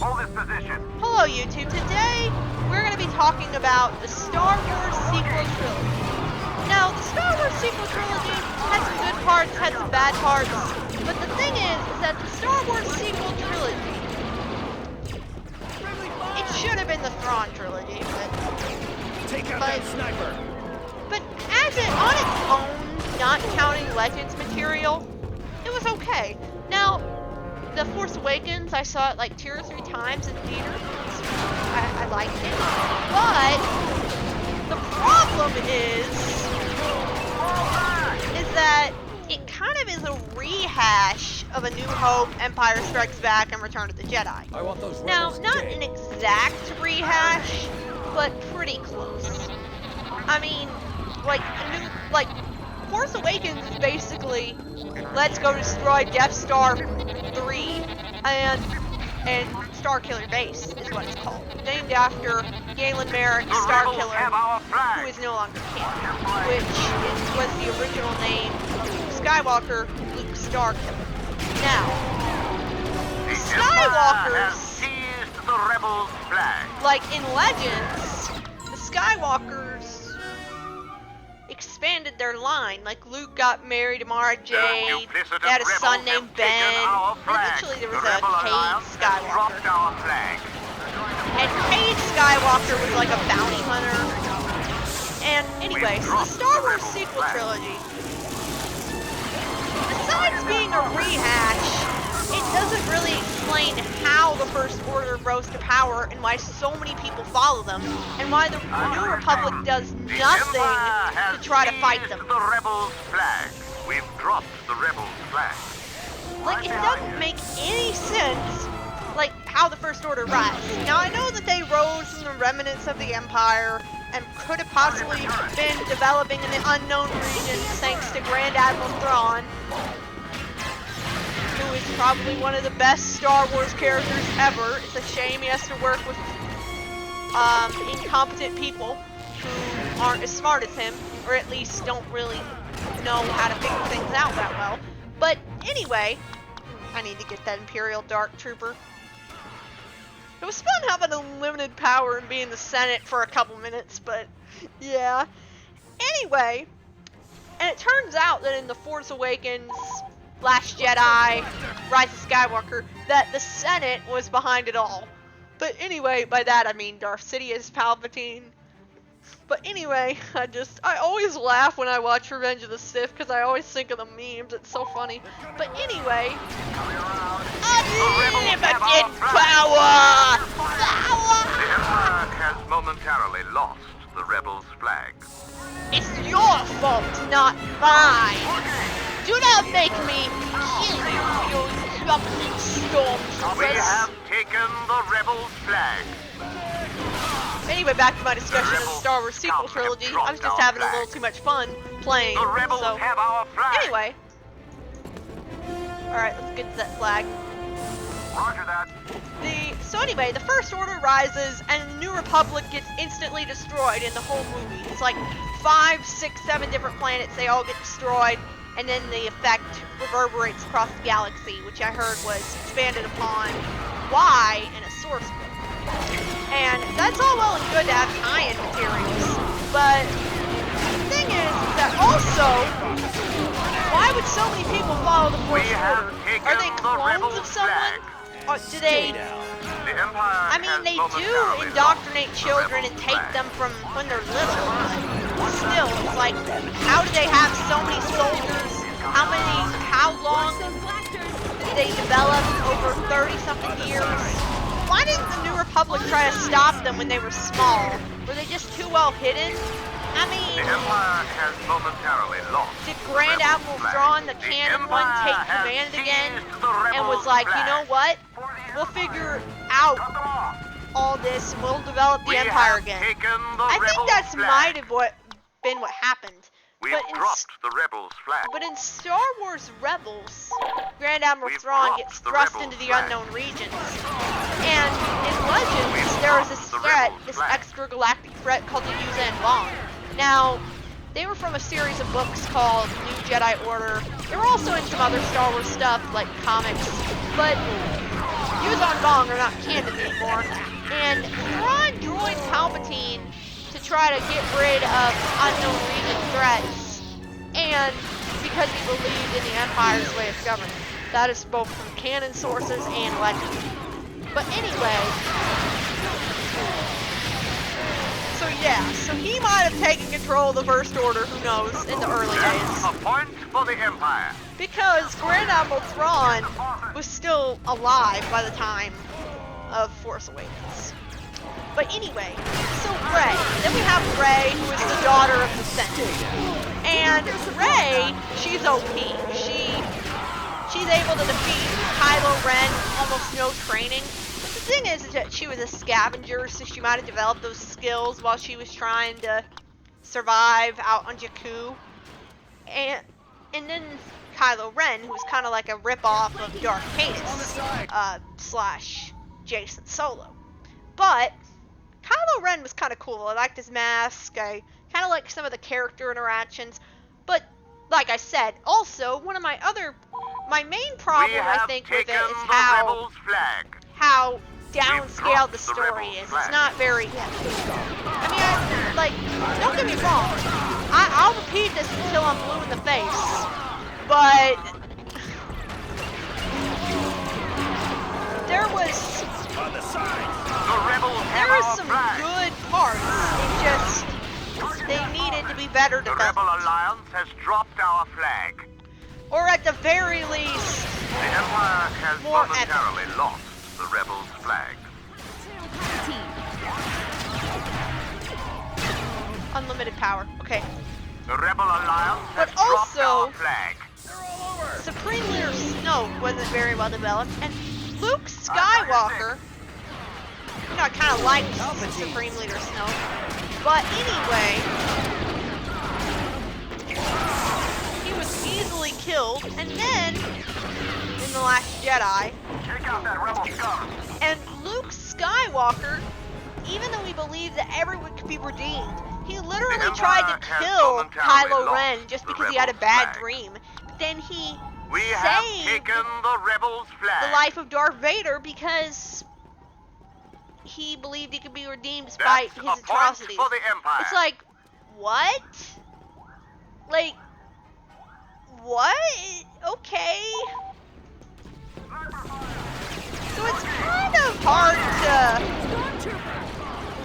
Hold this position. Hello YouTube, today we're going to be talking about the Star Wars sequel trilogy. Now, the Star Wars sequel trilogy had some good parts, had some bad parts, but the thing is that the Star Wars sequel trilogy, it should have been the Thrawn trilogy, but as it on its own, not counting Legends material, it was okay. Now, The Force Awakens, I saw it like 2 or 3 times in theaters. I liked it, but the problem is that it kind of is a rehash of A New Hope, Empire Strikes Back, and Return of the Jedi. I want those Now, rebels not dead. an exact rehash, but pretty close. I mean, like Force Awakens is basically, let's go destroy Death Star 3 and Starkiller Base is what it's called, named after Galen Merrick Starkiller, who is no longer canon, which was the original name of Luke Skywalker, Luke Starkiller. Now, the Skywalkers, Seized the rebels' flag. like in Legends, the Skywalkers expanded their line. Like Luke got married to Mara Jade, they had a son named Ben, and eventually there was a Cade Skywalker. And Cade Skywalker was like a bounty hunter. And anyway, so the Star Wars sequel trilogy, besides being a rehash, it doesn't really explain how the First Order rose to power and why so many people follow them, and why the New Republic does nothing to try to fight them. The rebels' flag. We've dropped the rebels' flag. Like, it doesn't make any sense, like, how the First Order rise. Now, I know that they rose from the remnants of the Empire, and could have possibly been developing in the unknown regions thanks to Grand Admiral Thrawn, who is probably one of the best Star Wars characters ever. It's a shame he has to work with incompetent people who aren't as smart as him, or at least don't really know how to figure things out that well. But anyway, I need to get that Imperial Dark Trooper. It was fun having unlimited power and being in the Senate for a couple minutes, but yeah. Anyway, and it turns out that in The Force Awakens, Last Jedi, Rise of Skywalker, that the Senate was behind it all. But anyway, by that I mean Darth Sidious Palpatine. But anyway, I always laugh when I watch Revenge of the Sith because I always think of the memes. It's so funny. But anyway, unlimited power! The Empire has momentarily lost the rebels' flag. It's your fault, not mine. Do not make me kill you, you jumping We stormtroopers. have taken the rebels' flag. Anyway, back to my discussion of the Star Wars sequel trilogy. I was just having a little too much fun playing. The rebels So have our flag. anyway, all right, let's get to that flag. Roger that. So anyway, the First Order rises, and the New Republic gets instantly destroyed in the whole movie. It's like 5, 6, 7 different planets. They all get destroyed. And then the effect reverberates across the galaxy, which I heard was expanded upon why in a source book. And that's all well and good to have tie-in materials, but the thing is that also, why would so many people follow the First Order? Are they clones of someone? Or do they... The Empire I mean, they do indoctrinate children and take them from when they're little. Still, it's like, how do they have so many soldiers? How long did they develop? Over 30-something years? Why didn't the New Republic try to stop them when they were small? Were they just too well hidden? I mean, The Empire has momentarily lost. did Grand Admiral Thrawn, the canon one, take command again and was like, you know what? We'll figure out all this and we'll develop the Empire again. I think that's might have been what happened. We've But in, dropped the rebels' flag. but in Star Wars Rebels, Grand Admiral We've Thrawn dropped gets the thrust rebels' into the flag. unknown regions. And in Legends, We've there was dropped this the threat, rebels' this flag. extragalactic threat called the Yuzan Bomb. Now, they were from a series of books called New Jedi Order. They were also in some other Star Wars stuff, like comics. But Yuuzhan Vong are not canon anymore, and Thrawn joined Palpatine to try to get rid of unknown region threats, and because he believed in the Empire's way of government. That is both from canon sources and legend. But anyway, so yeah, so he might have taken control of the First Order, who knows, in the early days. A point for the Empire. Because Grand Admiral Thrawn was still alive by the time of Force Awakens. But anyway, so Rey. Then we have Rey, who is the daughter of the Senate. And Rey, she's OP. She's able to defeat Kylo Ren with almost no training. But the thing is that she was a scavenger, so she might have developed those skills while she was trying to survive out on Jakku. And then Kylo Ren, who's kind of like a ripoff of Darth Talon, slash Jason Solo. But Kylo Ren was kind of cool. I liked his mask. I kind of liked some of the character interactions. But like I said, also one of my main problem I think with it is how downscaled the story is. It's not very. I mean, don't get me wrong. I'll repeat this until I'm blue in the face. But there was some good parts. It just they needed to be better developed. The Rebel Alliance has dropped our flag. Or at the very least, the Empire has momentarily lost the Rebels' flag. Unlimited power. Okay. The Rebel Alliance has but dropped also, our flag. Supreme Leader Snoke wasn't very well developed, and Luke Skywalker, you know, I kind of liked Supreme Leader Snoke, but anyway, he was easily killed, and then, in The Last Jedi, take out that rebel scum. And Luke Skywalker, even though he believed that everyone could be redeemed, he literally tried to kill Kylo Ren just because he had a bad dream. But then he saved the life of Darth Vader because he believed he could be redeemed despite his atrocities. It's like, what? Like, what? Okay. So it's kind of hard to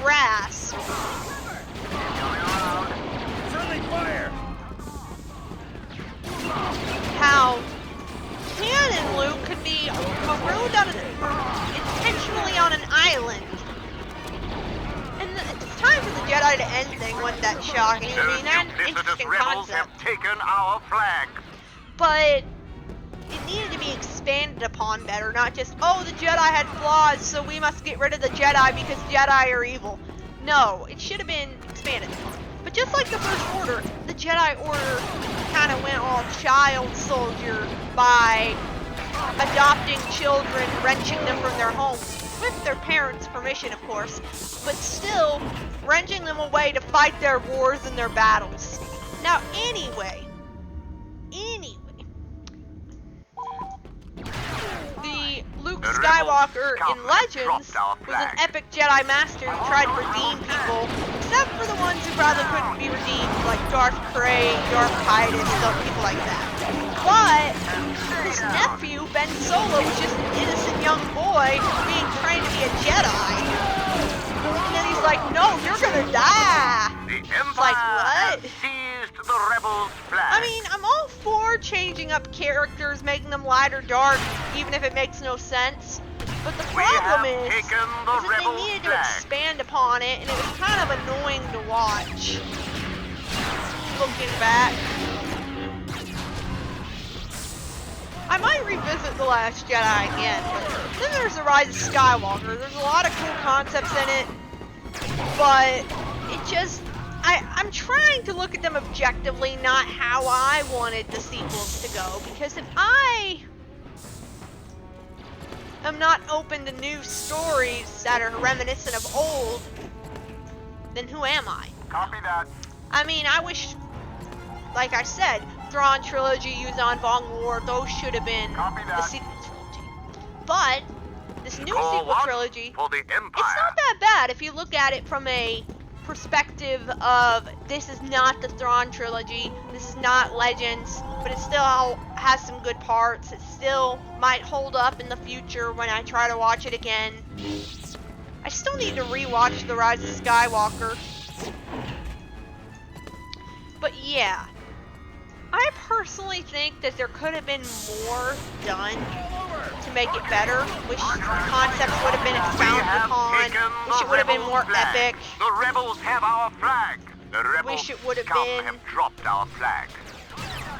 grasp how canon Luke could be marooned intentionally on an island. And it's time for the Jedi to end thing wasn't that shocking. I mean, that's an interesting concept. Have taken our flag. But it needed to be expanded upon better, not just, oh, the Jedi had flaws, so we must get rid of the Jedi because Jedi are evil. No, it should have been expanded. But just like the First Order, the Jedi Order kind of went all child soldier by adopting children, wrenching them from their homes, with their parents' permission, of course, but still wrenching them away to fight their wars and their battles. Now, anyway, the Luke Skywalker in Legends was an epic Jedi Master who tried to redeem people, except for the ones who probably couldn't be redeemed, like Darth Krayt, Darth Tytus, people like that. But his nephew, Ben Solo, was just an innocent young boy being trained to be a Jedi. And then he's like, no, you're gonna die. It's like, what? The rebels' flag. I mean, I'm all for changing up characters, making them light or dark, even if it makes no sense. But the problem is that they needed to expand upon it, and it was kind of annoying to watch. Looking back. I might revisit The Last Jedi again, but then there's The Rise of Skywalker. There's a lot of cool concepts in it, but it just... I'm trying to look at them objectively, not how I wanted the sequels to go, because if I am not open to new stories that are reminiscent of old, then who am I? Copy that. I mean, I wish, like I said, Thrawn trilogy, Yuuzhan Vong War, those should have been the sequel trilogy. But this new Call sequel one trilogy, for the Empire. it's not that bad if you look at it from a perspective of this is not the Thrawn trilogy, this is not Legends, but it still has some good parts. It still might hold up in the future when I try to watch it again. I still need to rewatch The Rise of Skywalker. But yeah, I personally think that there could have been more done to make it better. Wish concepts would have been expounded upon. Wish it would have been more epic. The rebels have our flag. The rebels Wish it would have scum been have dropped our flag.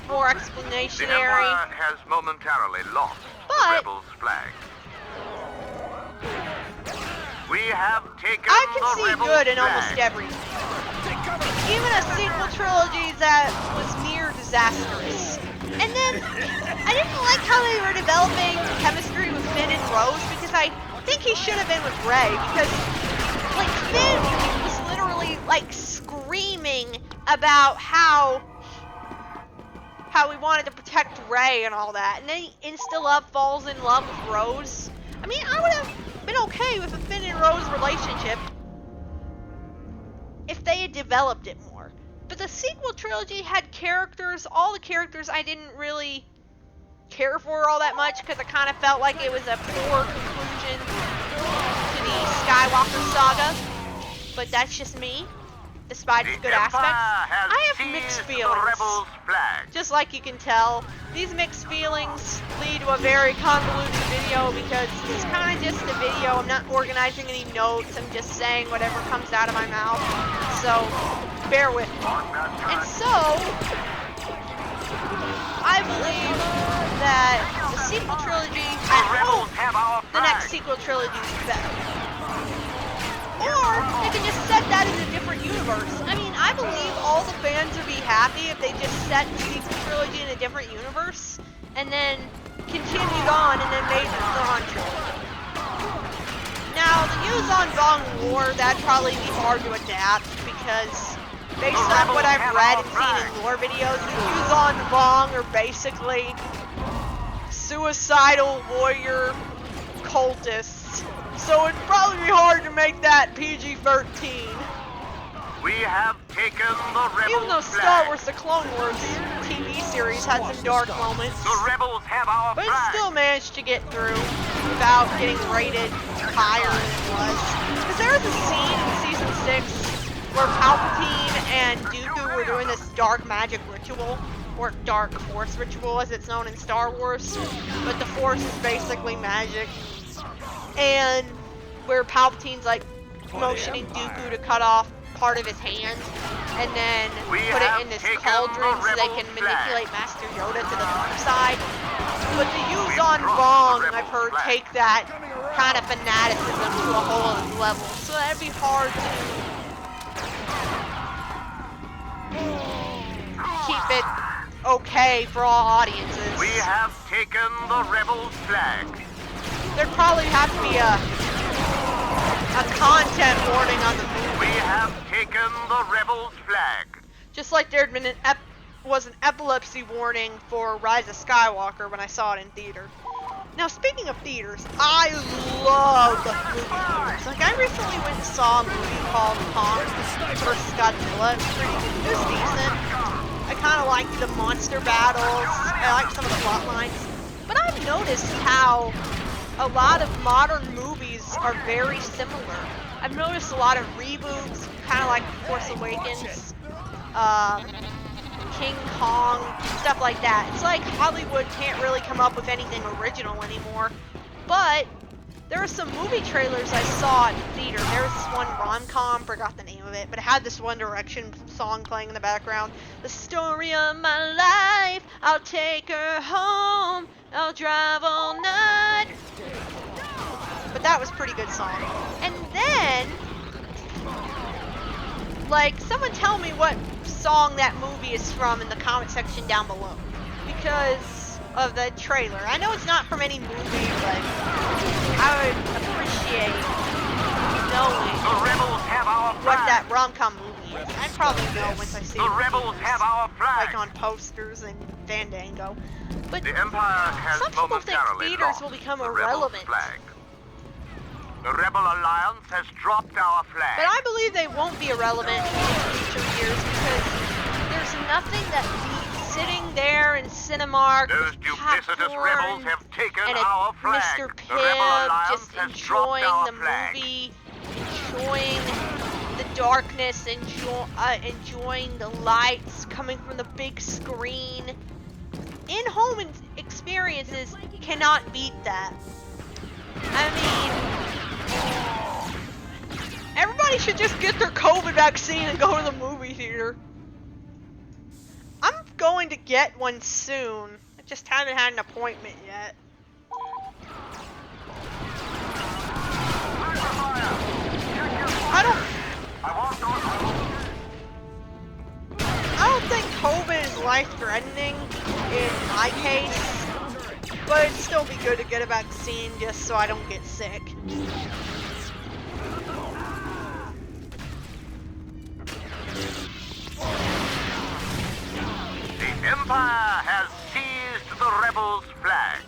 more The explanationary. Empire has momentarily lost the But rebels' flag. We have taken I can the see rebels' good in flag. almost everything. Even a sequel trilogy that was near disastrous. And then, I didn't like how they were developing chemistry with Finn and Rose, because I think he should have been with Rey, because, like, Finn was literally, like, screaming about how he wanted to protect Rey and all that, and then he insta-love falls in love with Rose. I mean, I would have been okay with a Finn and Rose relationship if they had developed it more. But the sequel trilogy had characters, all the characters I didn't really care for all that much, because I kind of felt like it was a poor conclusion to the Skywalker saga. But that's just me, despite its good aspects. I have mixed feelings. Just like you can tell, these mixed feelings lead to a very convoluted video, because it's kind of just a video. I'm not organizing any notes, I'm just saying whatever comes out of my mouth. So, bear with me. And so, I believe that the sequel trilogy, I hope the next sequel trilogy is better. Or, they can just set that in a different universe. I mean, I believe all the fans would be happy if they just set the sequel trilogy in a different universe, and then continued on, and then made the Thrawn trilogy. Now, the Yuuzhan Vong War, that'd probably be hard to adapt, because based on what I've read and seen in lore videos, the Yuuzhan Vong are basically suicidal warrior cultists. So it'd probably be hard to make that PG-13. We have taken the rebels' Even though Star Wars The Clone Wars TV series had some dark moments. The rebels have our But it flag. still managed to get through without getting rated higher than it was. Because there was a scene in Season 6 where Palpatine and Dooku were doing this dark magic ritual, or dark force ritual as it's known in Star Wars. But the force is basically magic. And where Palpatine's like motioning Dooku to cut off part of his hand, and then put it in this cauldron so they can manipulate Master Yoda to the dark side. But the Yuuzhan Vong, I've heard, take that kind of fanaticism to a whole other level. So that'd be hard to keep it okay for all audiences. We have taken the rebels' flag. There'd probably have to be a content warning on the movie. We have taken the rebels' flag. Just like there'd been was an epilepsy warning for Rise of Skywalker when I saw it in theater. Now, speaking of theaters, I love movie theaters. Like, I recently went and saw a movie called Kong vs. Godzilla. It was decent. I kind of liked the monster battles. I liked some of the plot lines. But I've noticed how a lot of modern movies are very similar. I've noticed a lot of reboots, kind of like Force Awakens, King Kong, stuff like that. It's like Hollywood can't really come up with anything original anymore. But there are some movie trailers I saw in the theater. There was this one rom-com, forgot the name of it, but it had this One Direction song playing in the background. The story of my life, I'll take her home, I'll drive all night. But that was a pretty good song. And then, like, someone tell me what song that movie is from in the comment section down below, because of the trailer. I know it's not from any movie, but I would appreciate knowing what that rom-com movie is. I'd probably know once I see it, like on posters and Fandango. But The Empire has some people think momentarily theaters lost will become the rebels' irrelevant flag. The Rebel Alliance has dropped our flag. But I believe they won't be irrelevant in future years because there's nothing that beats sitting there in Cinemark Those with duplicitous rebels popcorn have taken and our flag. Mr. The Rebel Pibb Alliance just has dropped enjoying our the flag. movie, enjoying the darkness, enjoying the lights coming from the big screen. In-home experiences cannot beat that. I mean, everybody should just get their COVID vaccine and go to the movie theater. I'm going to get one soon. I just haven't had an appointment yet. I don't think COVID is life-threatening in my case, but it'd still be good to get a vaccine just so I don't get sick. The Empire has seized the Rebels' flag.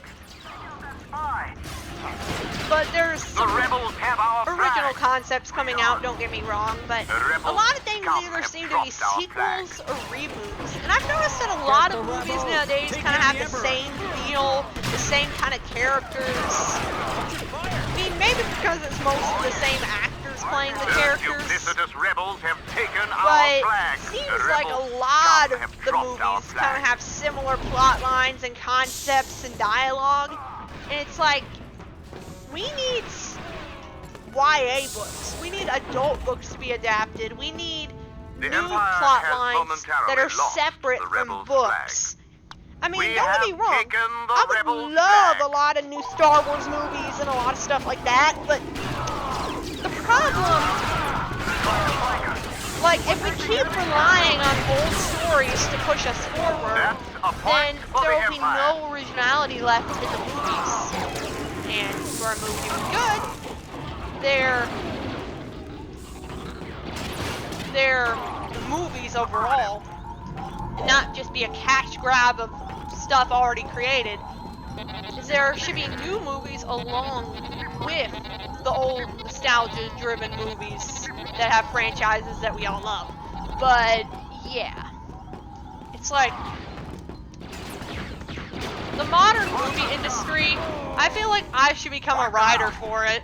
But there's The some Rebels have our original flag. concepts coming out, don't get me wrong, but The rebels a lot of things scum either have seem to be dropped our sequels or reboots. And I've noticed that a lot of movies nowadays kind of have the same feel, the same kind of characters. I mean, maybe because it's mostly the same actors playing the Those characters, duplicitous rebels have taken our but flag. it seems The like a rebels lot scum of have the dropped our movies kind of flag. have similar plot lines and concepts and dialogue. And it's like, we need YA books. We need adult books to be adapted. We need The new Empire plot has lines momentarily that are lost separate the from Rebels' books. I mean, We don't get me have wrong. taken the I would Rebels' love flag. a lot of new Star Wars movies and a lot of stuff like that, but the problem, like, if we keep relying on old stories to push us forward, That's a then point for there the will be Empire. no originality left in the movies. And for a movie to be good, they're movies overall, and not just be a cash grab of stuff already created. There should be new movies along with the old nostalgia-driven movies that have franchises that we all love. But yeah, it's like the modern movie industry, I feel like I should become a writer for it.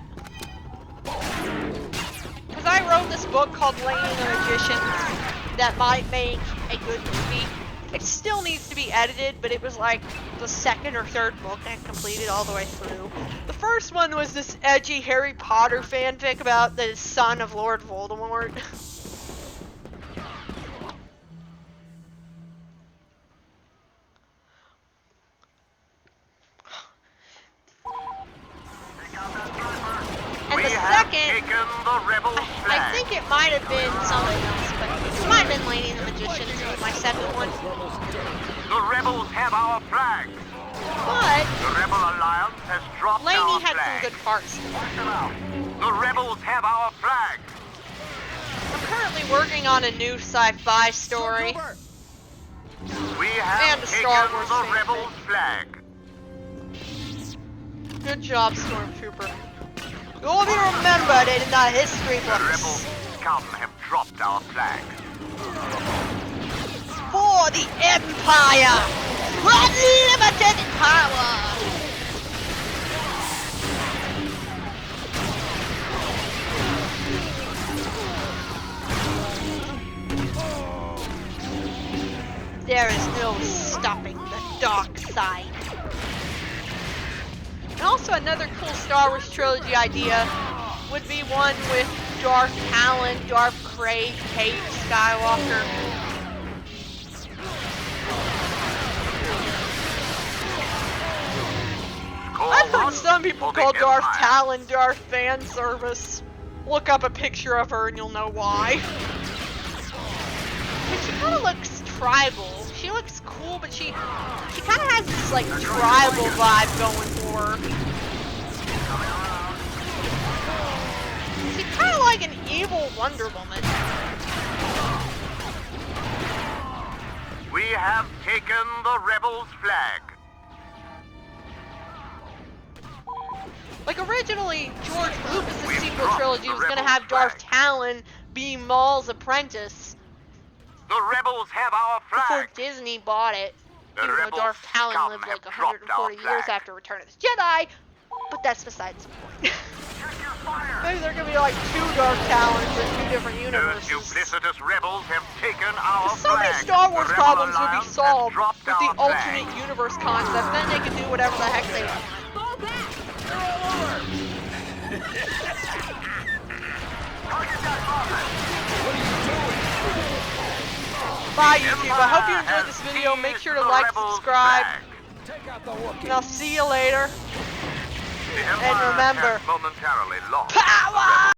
Because I wrote this book called Lane the Magician that might make a good movie. It still needs to be edited, but it was like the second or third book I completed all the way through. The first one was this edgy Harry Potter fanfic about the son of Lord Voldemort. And the second, I think it might have been something else, but it might have been Lady and the Magician, my second one. The rebels have our flag. But The Rebel Alliance has dropped our Laney had flag. some good parts. The rebels have our flag. I'm currently working on a new sci-fi story. We have And a taken Star Wars the fanfic. rebels' flag. Good job, Stormtrooper. You'll be remembered in the history The rebel books. scum have dropped our flag. For the Empire! Unlimited power! There is no stopping the dark side. And also another cool Star Wars trilogy idea would be one with Darth Talon, Darth Krayt, Kate Skywalker. I've heard some people call Darth Talon Darth fan service. Look up a picture of her and you'll know why. But she kind of looks tribal. She looks cool, but she kind of has this like tribal vibe going for her. She's kind of like an evil Wonder Woman. We have taken the rebels' flag. Like, originally, George Lucas' We've sequel dropped trilogy the was gonna rebels' have Darth flag. Talon be Maul's apprentice The rebels have our before flag. Disney bought it. The Even though rebel Darth Talon scum lived have like dropped 140 our years flag. after Return of the Jedi, but that's besides the point. Check your fire. Maybe there could be like 2 Darth Talons in 2 different Those universes. duplicitous rebels have taken our So many flag. Star Wars The Rebel problems would be Alliance has solved dropped with the our alternate flag. universe concept. Then they can do whatever the heck they want. Fall back! They're all over. Target that rocket. What are you doing? Bye, YouTube. I hope you enjoyed this video. Make sure to like, subscribe, Take out the Wookiee. and I'll see you later. The Empire remember, has momentarily lost. Power!